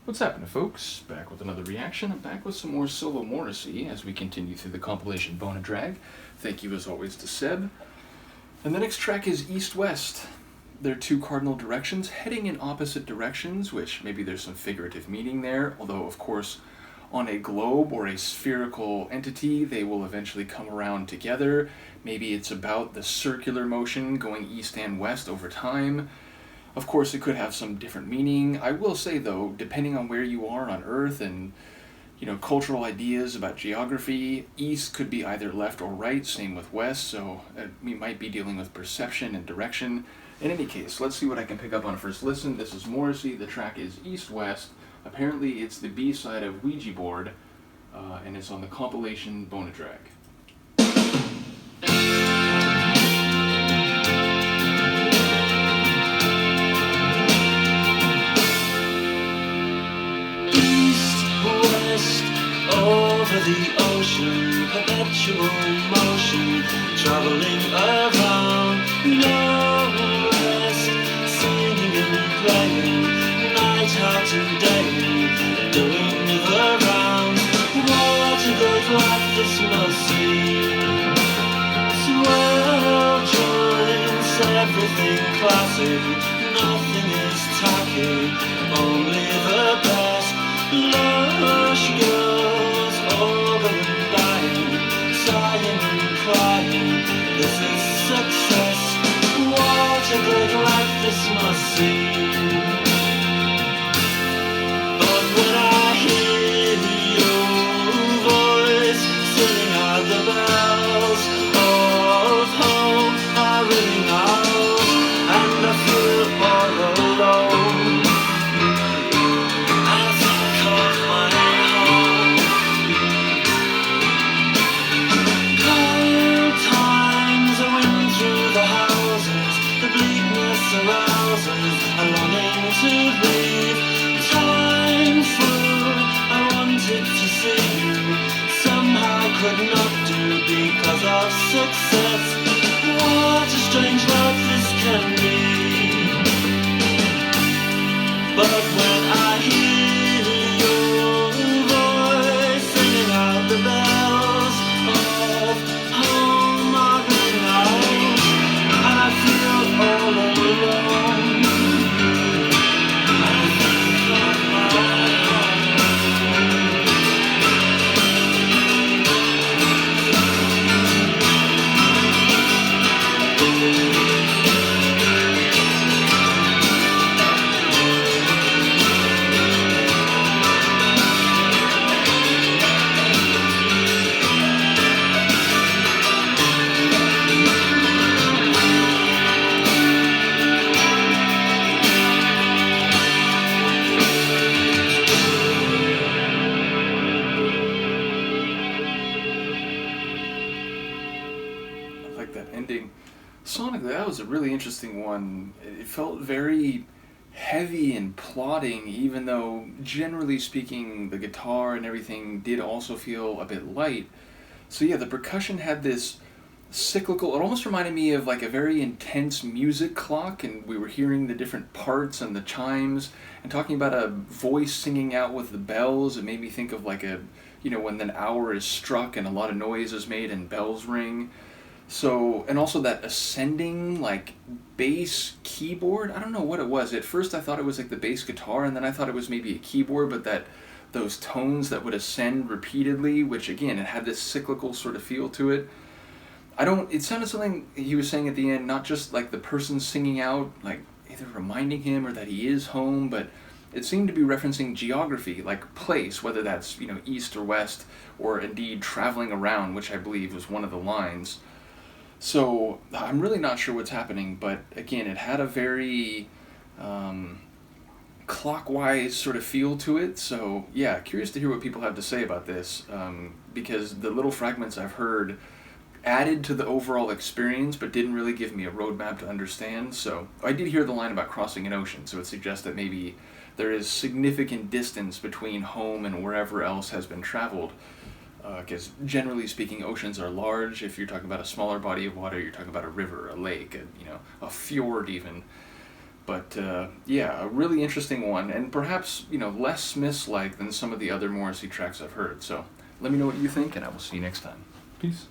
What's happening, folks? Back with another reaction. I'm back with some more solo Morrissey as we continue through the compilation Bona Drag. Thank you as always to Seb. And the next track is East-West. They're two cardinal directions heading in opposite directions, which maybe there's some figurative meaning there, although of course on a globe or a spherical entity they will eventually come around together. Maybe it's about the circular motion going east and west over time. Of course, it could have some different meaning. I will say, though, depending on where you are on Earth and, cultural ideas about geography, east could be either left or right, same with west, so we might be dealing with perception and direction. In any case, let's see what I can pick up on a first listen. This is Morrissey. The track is East-West. Apparently, it's the B-side of Ouija Board, and it's on the compilation Bona Drag. Over the ocean, perpetual motion, traveling around, no rest, singing and playing, night out and day, doing the rounds. What a good life this must seem. Swell joints, everything classic, nothing is tacky, only the best. Lush girls, over and dying, sighing and crying, this is success. What a good life this must seem. But when I hear your voice singing out the bells of home are ringing out, and I feel all alone. Arouses, a longing to leave. Time flew, I wanted to see you, somehow could not do because of success. What a strange life this can be. But when I hear your voice singing out the bells of home are ringing out, and I feel all alone. That ending. Sonically, that was a really interesting one. It felt very heavy and plodding, even though, generally speaking, the guitar and everything did also feel a bit light. So yeah, the percussion had this cyclical, it almost reminded me of like a very intense music clock, and we were hearing the different parts and the chimes, and talking about a voice singing out with the bells. It made me think of like when an hour is struck and a lot of noise is made and bells ring. So, and also that ascending, like, bass keyboard, I don't know what it was. At first I thought it was like the bass guitar, and then I thought it was maybe a keyboard, but those tones that would ascend repeatedly, which again, it had this cyclical sort of feel to it. It sounded something he was saying at the end, not just like the person singing out, like either reminding him or that he is home, but it seemed to be referencing geography, like place, whether that's, east or west, or indeed traveling around, which I believe was one of the lines. So I'm really not sure what's happening, but again, it had a very clockwise sort of feel to it. So yeah, curious to hear what people have to say about this, because the little fragments I've heard added to the overall experience, but didn't really give me a roadmap to understand. So I did hear the line about crossing an ocean, so it suggests that maybe there is significant distance between home and wherever else has been traveled. Because generally speaking, oceans are large. If you're talking about a smaller body of water, you're talking about a river, a lake, a fjord even. But yeah, a really interesting one, and perhaps less Smiths-like than some of the other Morrissey tracks I've heard. So let me know what you think, and I will see you next time. Peace.